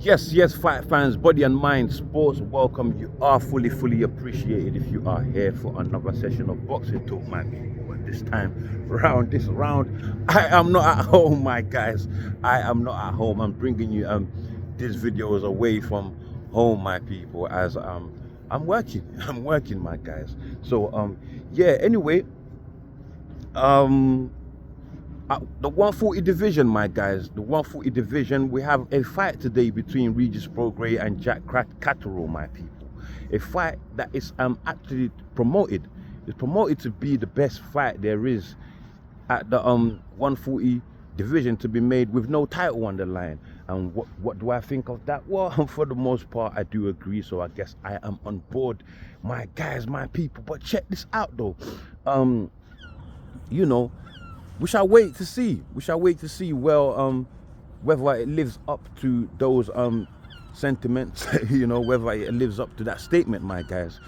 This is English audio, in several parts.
Yes, fight fans, body and mind, sports, welcome. You are fully appreciated if you are here for another session of Boxing Talk, my people. But this round, I am not at home, my guys. I am not at home. I'm bringing you these videos away from home, my people, as I'm working. I'm working, my guys. So yeah. Anyway, um. The 140 division, my guys, the 140 division, we have a fight today between Regis Prograis and Catterall, my people. A fight that is actually promoted. It's promoted to be the best fight there is at the 140 division to be made with no title on the line. And what do I think of that? Well, for the most part, I do agree. So I guess I am on board, my guys, my people. But check this out, though. You know. We shall wait to see. Well, whether it lives up to those sentiments, you know, whether it lives up to that statement, my guys.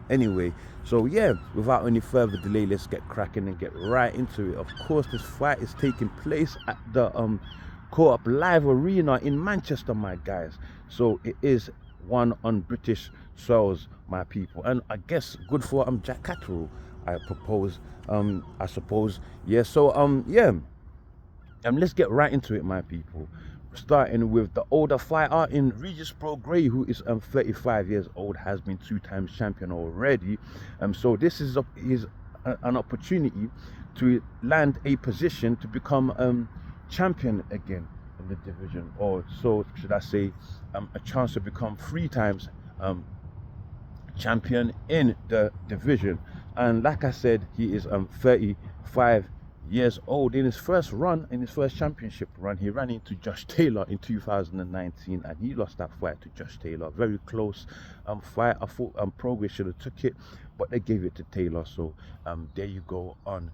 Anyway, so yeah, without any further delay, let's get cracking and get right into it. Of course, this fight is taking place at the Co-op Live Arena in Manchester, my guys. So it is one on British soils, my people, and I guess good for Jack Catterall, I suppose. Yeah, so yeah, let's get right into it, my people. Starting with the older fighter in Regis Prograis, who is 35 years old, has been 2-time champion already. So this is an opportunity to land a position to become champion again in the division, or so should I say, a chance to become 3 times champion in the division. And like I said, he is 35 years old. In his first championship run, he ran into Josh Taylor in 2019, and he lost that fight to Josh Taylor. Very close fight. I thought Prograis should have took it, but they gave it to Taylor. So there you go on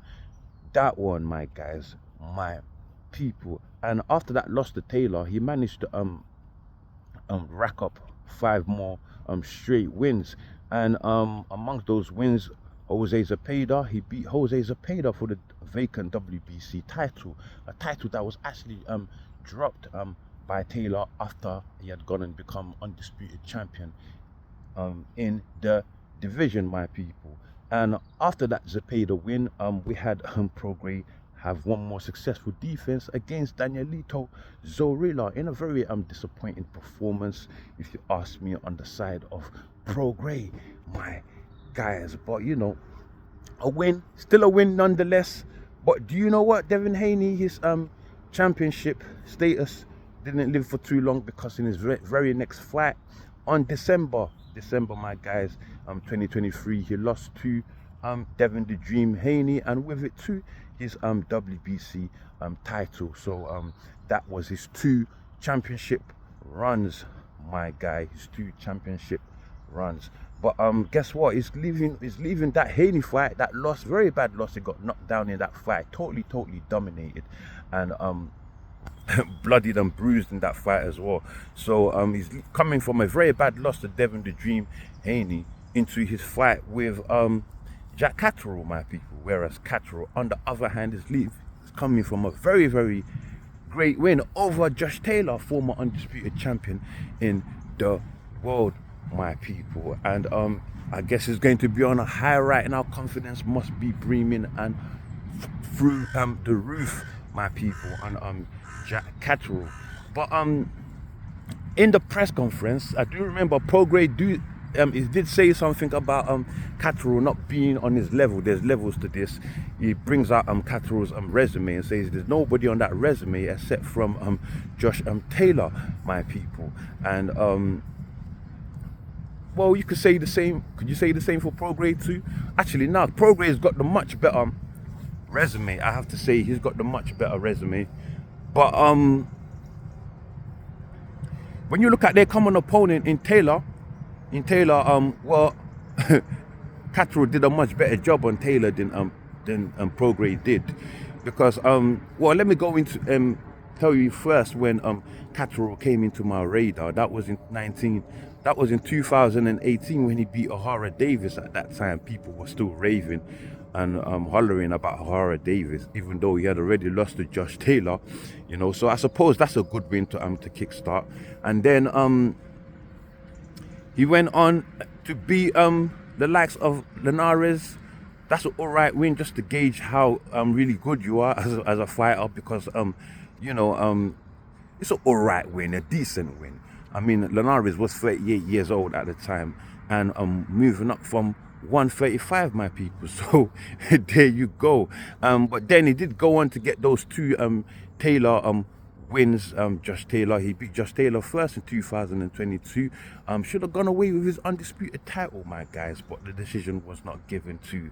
that one, my guys, my people. And after that loss to Taylor, he managed to rack up 5 more straight wins. And amongst those wins, Jose Zepeda, he beat Jose Zepeda for the vacant WBC title, a title that was actually dropped by Taylor after he had gone and become undisputed champion in the division, my people. And after that Zepeda win, we had Prograis have one more successful defense against Danielito Zorilla in a very disappointing performance, if you ask me, on the side of Prograis, my guys. But you know, a win, still a win nonetheless. But do you know what, Devin Haney, his championship status didn't live for too long, because in his very next fight on December, my guys, 2023, he lost to Devin the Dream Haney, and with it too his WBC title. So that was his 2 championship runs, my guy, his 2 championship runs. But guess what? He's leaving that Haney fight, that loss, very bad loss. He got knocked down in that fight, totally dominated, and bloodied and bruised in that fight as well. So he's coming from a very bad loss to Devin the Dream Haney into his fight with Jack Catterall, my people. Whereas Catterall, on the other hand, is coming from a very great win over Josh Taylor, former undisputed champion in the world, my people. And I guess it's going to be on a high right now. Confidence must be brimming and through the roof, my people, on Jack Catterall. But in the press conference, I do remember Prograis he did say something about Catterall not being on his level. There's levels to this. He brings out Catterall's resume and says there's nobody on that resume except from Josh Taylor, my people. And well, you could say the same. Could you say the same for Prograis too? Actually, no. Prograis has got the much better resume. I have to say he's got the much better resume. But when you look at their common opponent in Taylor, well, Catterall did a much better job on Taylor than Prograis did, because well, let me go into tell you first when Catterall came into my radar. That was in 2018 when he beat O'Hara Davis. At that time, people were still raving and hollering about Hara Davis, even though he had already lost to Josh Taylor, you know. So I suppose that's a good win to kickstart. And then he went on to beat the likes of Linares. That's an alright win, just to gauge how really good you are as a fighter, because you know, it's an alright win, a decent win. I mean, Linares was 38 years old at the time, and moving up from 135, my people. So there you go. But then he did go on to get those two Taylor wins. Josh Taylor, he beat Josh Taylor first in 2022. Should have gone away with his undisputed title, my guys, but the decision was not given to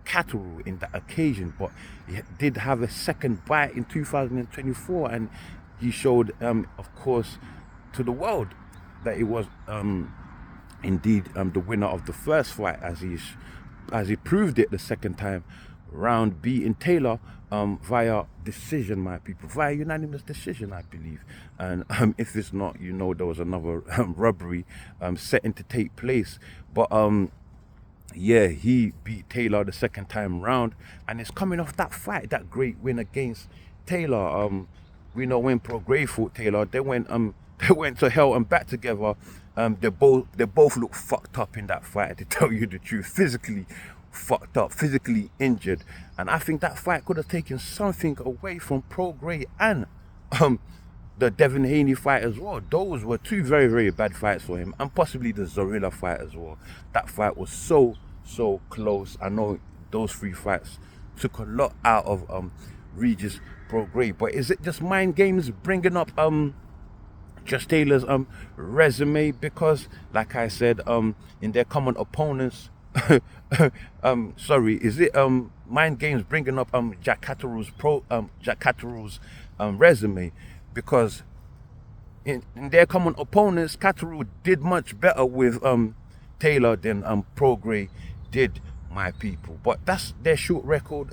Catterall in that occasion. But he did have a second bite in 2024, and he showed, of course, to the world that he was indeed the winner of the first fight, as he proved it the second time round, beating Taylor via decision, my people, via unanimous decision, I believe. And if it's not, you know, there was another robbery setting to take place. But yeah, he beat Taylor the second time round, and it's coming off that fight, that great win against Taylor. We know when Prograis fought Taylor, they went to hell and back together. They both look fucked up in that fight, to tell you the truth. Physically fucked up, physically injured. And I think that fight could have taken something away from Prograis and the Devin Haney fight as well. Those were two very, very bad fights for him, and possibly the Zorilla fight as well. That fight was so close. I know those three fights took a lot out of Regis Prograis. But is it just mind games bringing up Josh Taylor's resume? Because, like I said, in their common opponents, sorry, is it mind games bringing up Jack Catterall's resume? Because in their common opponents, Catterall did much better with Taylor than Prograis did, my people. But that's their short record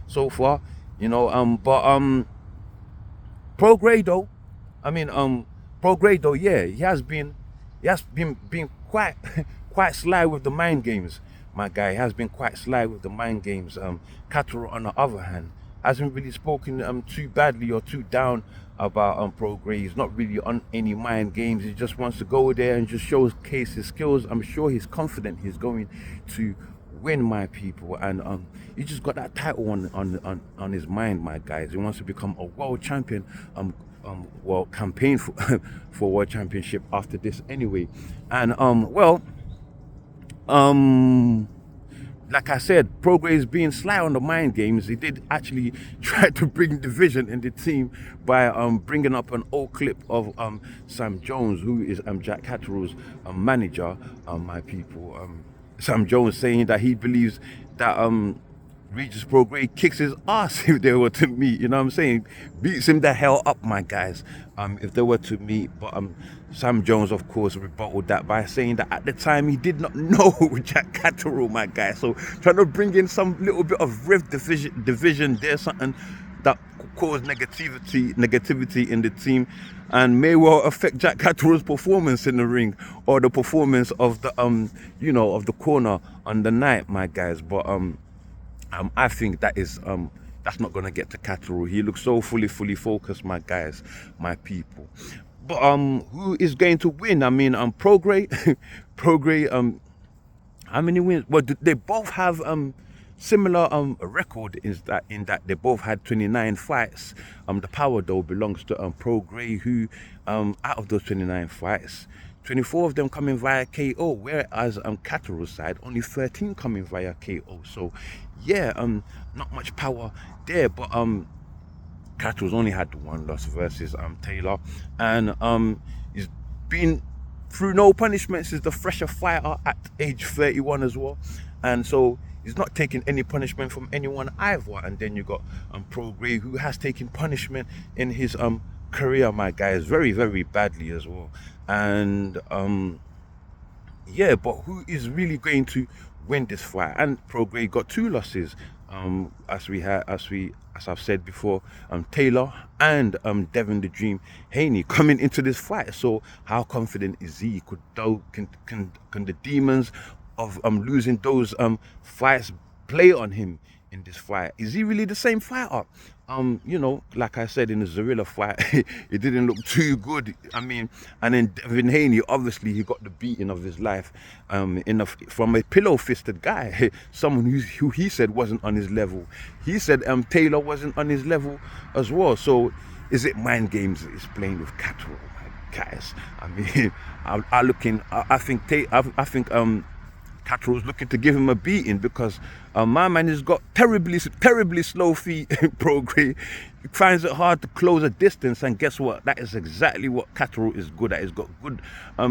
so far, you know. But Prograis though, I mean Prograis though, yeah, he has been quite sly with the mind games, my guy. He has been quite sly with the mind games. Catterall, on the other hand, hasn't really spoken too badly or too down about Prograis. He's not really on any mind games. He just wants to go there and just showcase his skills. I'm sure he's confident he's going to win, my people. And he just got that title on his mind, my guys. He wants to become a world champion. Well, campaign for world championship after this anyway. And like I said, Prograis being sly on the mind games. He did actually try to bring division in the team by bringing up an old clip of Sam Jones, who is Jack Catterall's manager, my people. Sam Jones saying that he believes that Regis Prograis kicks his ass if they were to meet, you know what I'm saying? Beats him the hell up, my guys, if they were to meet. But Sam Jones, of course, rebutted that by saying that at the time he did not know Jack Catterall, my guy. So trying to bring in some little bit of rift division there, something that could cause negativity in the team, and may well affect Jack Catterall's performance in the ring, or the performance of the you know, of the corner on the night, my guys. But I think that is that's not gonna get to Catterall. He looks so fully focused, my guys, my people. But who is going to win? I mean, Prograis, how many wins? Well, they both have similar record in that they both had 29 fights. The power though belongs to Prograis, who out of those 29 fights, 24 of them coming via KO, whereas Catterall's side only 13 coming via KO. So yeah, not much power there. But Catterall's only had one loss versus Taylor, and he's been through no punishments. He's the fresher fighter at age 31 as well, and so he's not taking any punishment from anyone either. And then you got Prograis, who has taken punishment in his career, my guys, very, very badly as well. And yeah, but who is really going to win this fight? And Prograis got two losses, as I've said before, Taylor and Devin the Dream Haney coming into this fight. So how confident is he? Can the demons of losing those fights play on him in this fight. Is he really the same fighter? You know, like I said in the Zorilla fight, it didn't look too good. I mean, and then Devin Haney, obviously he got the beating of his life from a pillow-fisted guy, someone who he said wasn't on his level. He said Taylor wasn't on his level as well. So is it mind games that he's playing with Catterall, guys? I mean, I think Catterall's looking to give him a beating because my man has got terribly slow feet. Prograis, he finds it hard to close a distance, and guess what? That is exactly what Catterall is good at. He's got good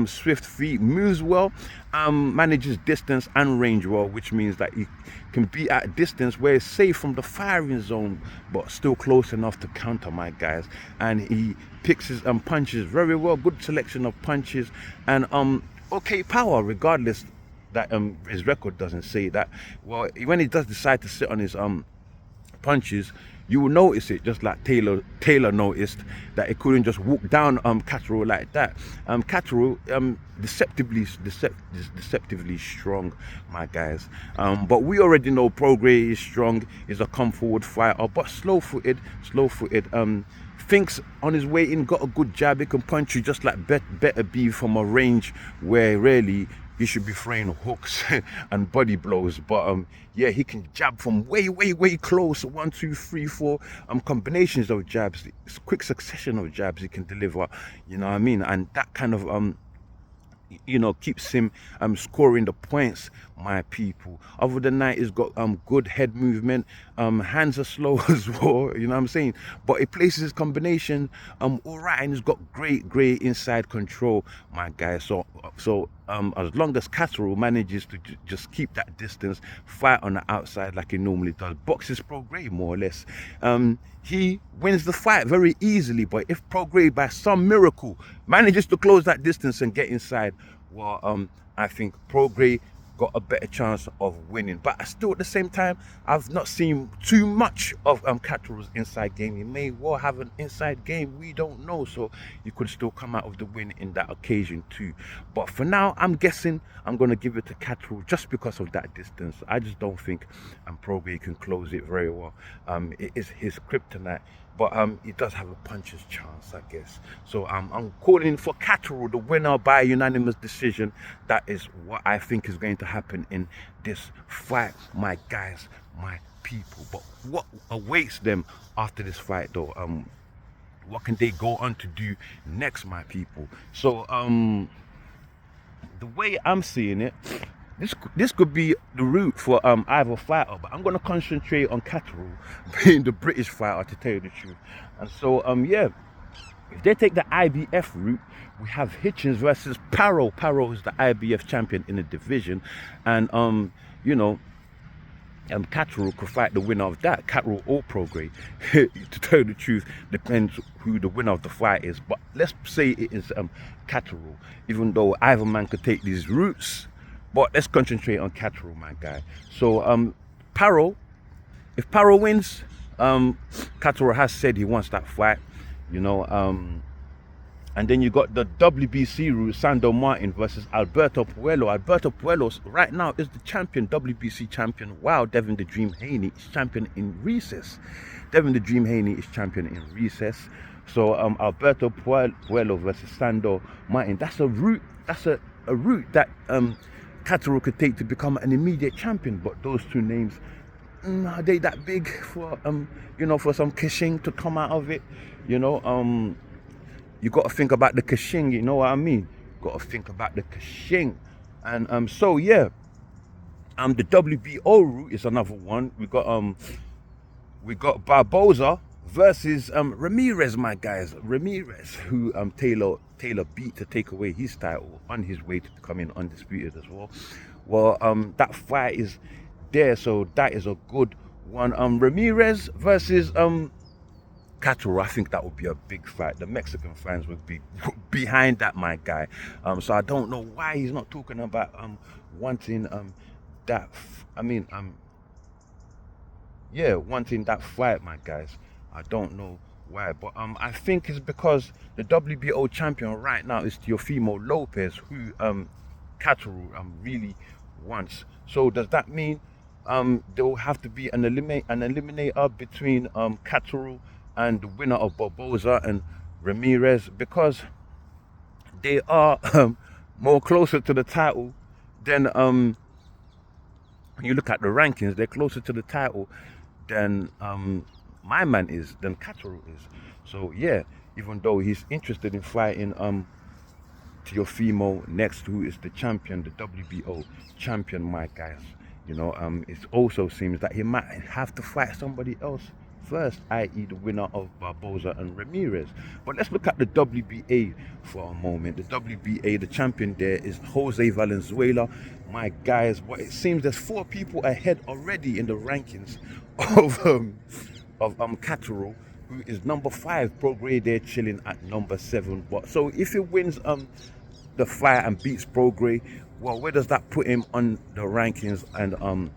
swift feet, moves well, manages distance and range well, which means that he can be at a distance where he's safe from the firing zone, but still close enough to counter, my guys. And he picks his punches very well, good selection of punches, and okay power, regardless that his record doesn't say that. Well, when he does decide to sit on his punches, you will notice it, just like Taylor noticed that he couldn't just walk down Catterall like that. Catterall deceptively strong, my guys. But we already know Prograis is strong, is a come forward fighter, but slow-footed. Thinks on his way in, got a good jab. He can punch you just like better be from a range where really he should be throwing hooks and body blows, but yeah, he can jab from way close. 1, 2, 3, 4 combinations of jabs. It's a quick succession of jabs he can deliver, you know what I mean? And that kind of you know, keeps him scoring the points, my people. Other than that, he's got good head movement, hands are slow as well, you know what I'm saying, but he places his combination all right, and he's got great inside control, my guy. So as long as Catterall manages to just keep that distance, fight on the outside like he normally does, boxes Prograis more or less, he wins the fight very easily. But if Prograis by some miracle manages to close that distance and get inside, well, I think Prograis got a better chance of winning. But still, at the same time, I've not seen too much of Catterall's inside game. He may well have an inside game, we don't know, so he could still come out of the win in that occasion too. But for now, I'm guessing I'm going to give it to Catterall just because of that distance. I just don't think Prograis can close it very well. It is his kryptonite, but he does have a puncher's chance, I guess. So I'm calling for Catterall, the winner by unanimous decision. That is what I think is going to happen in this fight, my guys, my people. But what awaits them after this fight, though? What can they go on to do next, my people? So the way I'm seeing it, this could be the route for either fighter, but I'm going to concentrate on Catterall being the British fighter, to tell you the truth. And so yeah, if they take the IBF route, we have Hitchens versus Parrow. Parrow is the IBF champion in the division, and you know, Catterall could fight the winner of that, Catterall or Prograis. To tell you the truth, depends who the winner of the fight is, but let's say it is Catterall, even though either man could take these routes. But let's concentrate on Catterall, my guy. So Parrow, if Parrow wins, Catterall has said he wants that fight, you know. And then you got the WBC route, Sandor Martin versus Alberto Puello. Alberto Puello right now is the champion, WBC champion, while Devin the Dream Haney is champion in recess. Devin the Dream Haney is champion in recess. So Alberto Puello versus Sandor Martin. That's a route. That's a route that Catterall could take to become an immediate champion. But those two names, are they that big for you know, for some kashing to come out of it? You know, you got to think about the kashing, you know what I mean? Got to think about the kashing. And so yeah, the WBO route is another one. We got Barboza versus Ramirez, my guys. Ramirez, who Taylor beat to take away his title on his way to becoming undisputed as well. Well, that fight is there, so that is a good one. Ramirez versus Catterall, I think that would be a big fight. The Mexican fans would be behind that, my guy. So I don't know why he's not talking about wanting that. Wanting that fight, my guys. I don't know why, but I think it's because the WBO champion right now is Teofimo Lopez, who Catterall really wants. So does that mean there will have to be an eliminator between Catterall and the winner of Barboza and Ramirez, because they are more closer to the title than when you look at the rankings, they're closer to the title than my man is, than Catterall is. So yeah, even though he's interested in fighting Teofimo next, who is the champion, the WBO champion, my guys. It also seems that he might have to fight somebody else first, i.e. the winner of Barboza and Ramirez. But let's look at the WBA for a moment. The WBA, the champion there is Jose Valenzuela. My guys, but it seems there's 4 people ahead already in the rankings of Catterall, who is number 5. Prograis there chilling at number 7. But so if he wins the fight and beats Prograis, well, where does that put him on the rankings and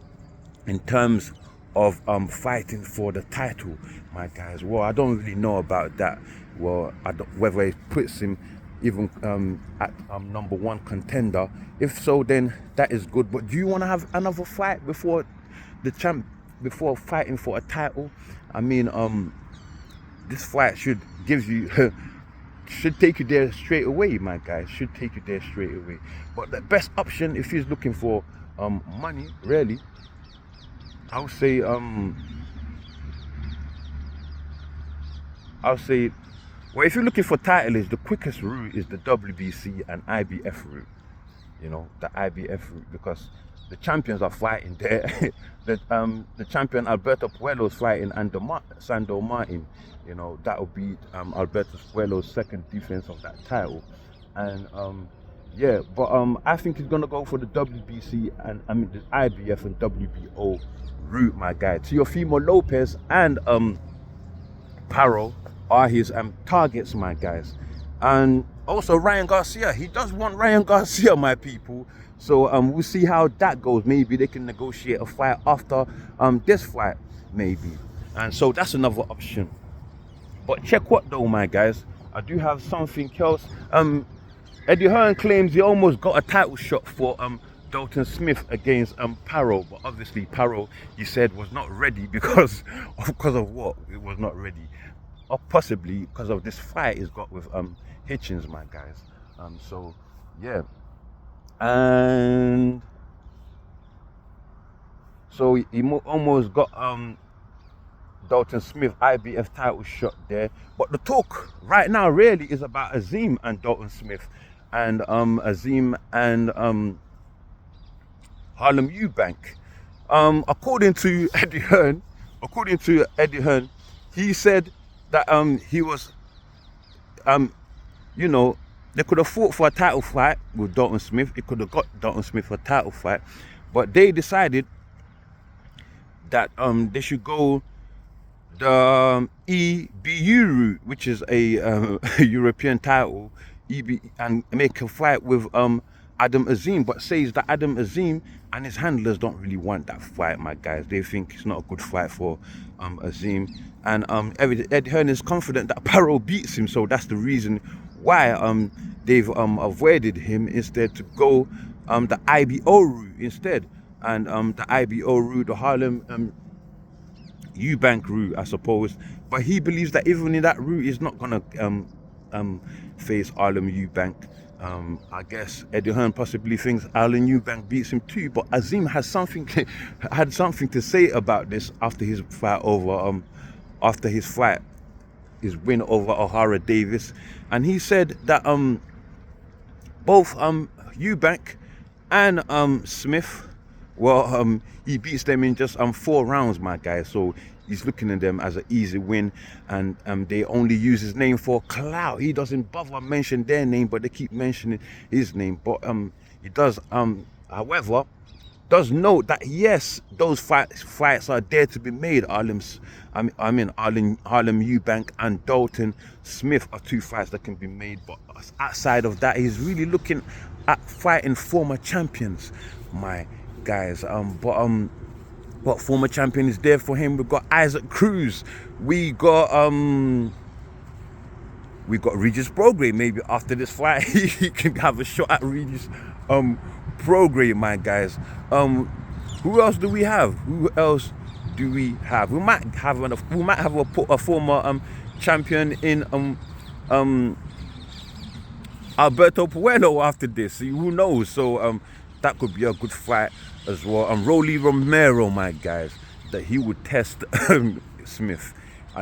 in terms of fighting for the title, my guys? Well, I don't really know about that. Well, I don't, whether it puts him even at number 1 contender. If so, then that is good. But do you want to have another fight before before fighting for a title? I mean, this fight should give you should take you there straight away, my guys. Should take you there straight away. But the best option, if he's looking for money, really, I would say well, if you're looking for titles, the quickest route is the WBC and IBF route. The IBF route, because the champions are fighting there. The champion Alberto Puello's fighting under Sandor Martin. That will be Alberto Puello's second defense of that title. And yeah, but I think he's gonna go for the WBC and the IBF and WBO route, my guy. Teofimo Lopez and Paro are his targets, my guys. And also Ryan Garcia, he does want Ryan Garcia, my people. So we'll see how that goes. Maybe they can negotiate a fight after this fight, maybe. And so that's another option. But check what though, my guys, I do have something else. Eddie Hearn claims he almost got a title shot for Dalton Smith against Paro, but obviously Paro, he said, was not ready because of what? It was not ready, or possibly because of this fight he's got with Hitchens, my guys. So yeah, and so he almost got Dalton Smith IBF title shot there. But the talk right now really is about Azim and Dalton Smith, and Azim and Harlem Eubank. According to Eddie Hearn, he said that he was they could have fought for a title fight with Dalton Smith. It could have got Dalton Smith a title fight, but they decided that they should go the EBU route, which is a European title, and make a fight with Adam Azim, but says that Adam Azim and his handlers don't really want that fight, my guys. They think it's not a good fight for Azim, and Ed Hearn is confident that Paro beats him, so that's the reason why they've avoided him instead to go the IBO route instead, and the IBO route, the Harlem Eubank route, I suppose. But he believes that even in that route, he's not gonna face Harlem Eubank. I guess Eddie Hearn possibly thinks Harlem Eubank beats him too. But Azim had something to say about this after his fight over his win over O'Hara Davis, and he said that both Eubank and Smith, well, he beats them in just 4 rounds, my guy. So he's looking at them as an easy win, and they only use his name for clout. He doesn't bother mention their name, but they keep mentioning his name. But he does, however, does note that yes, those fights are there to be made. Harlem Eubank and Dalton Smith are 2 fights that can be made. But outside of that, he's really looking at fighting former champions, my guys. What former champion is there for him? We've got Isaac Cruz. We got Regis Prograis. Maybe after this fight, he can have a shot at Regis Prograis, my guys. Who else do we have? Who else do we have? We might have a former champion in Alberto Puello after this. Who knows? So that could be a good fight as well. Rolly Romero, my guys, that he would test Smith.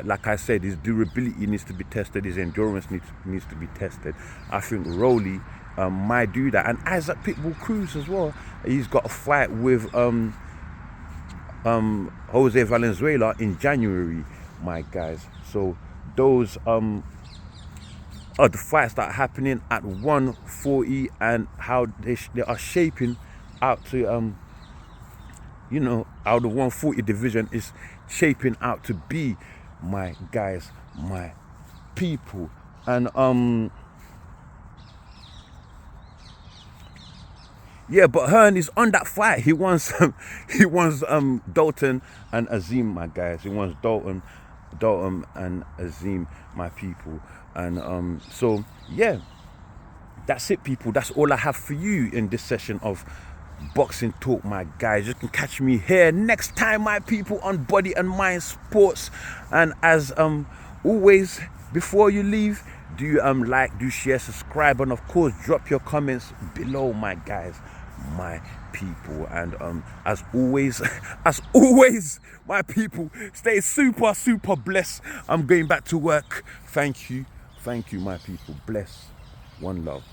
Like I said, his durability needs to be tested, his endurance needs to be tested. I think Rolly might do that. And Isaac Pitbull Cruz as well. He's got a fight with Jose Valenzuela in January, my guys. So those are the fights that are happening at 140 and how they are shaping out to you know, how the 140 division is shaping out to be, my guys, my people. And yeah, but Hearn is on that fight. He wants Dalton and Azim, my guys. He wants Dalton and Azim, my people. And so yeah, that's it, people. That's all I have for you in this session of Boxing Talk, my guys. You can catch me here next time, my people, on Body and Mind Sports. And as always, before you leave, do like, do share, subscribe, and of course drop your comments below, my guys, my people. And as always, my people, stay super blessed. I'm going back to work. Thank you, my people. Bless. One love.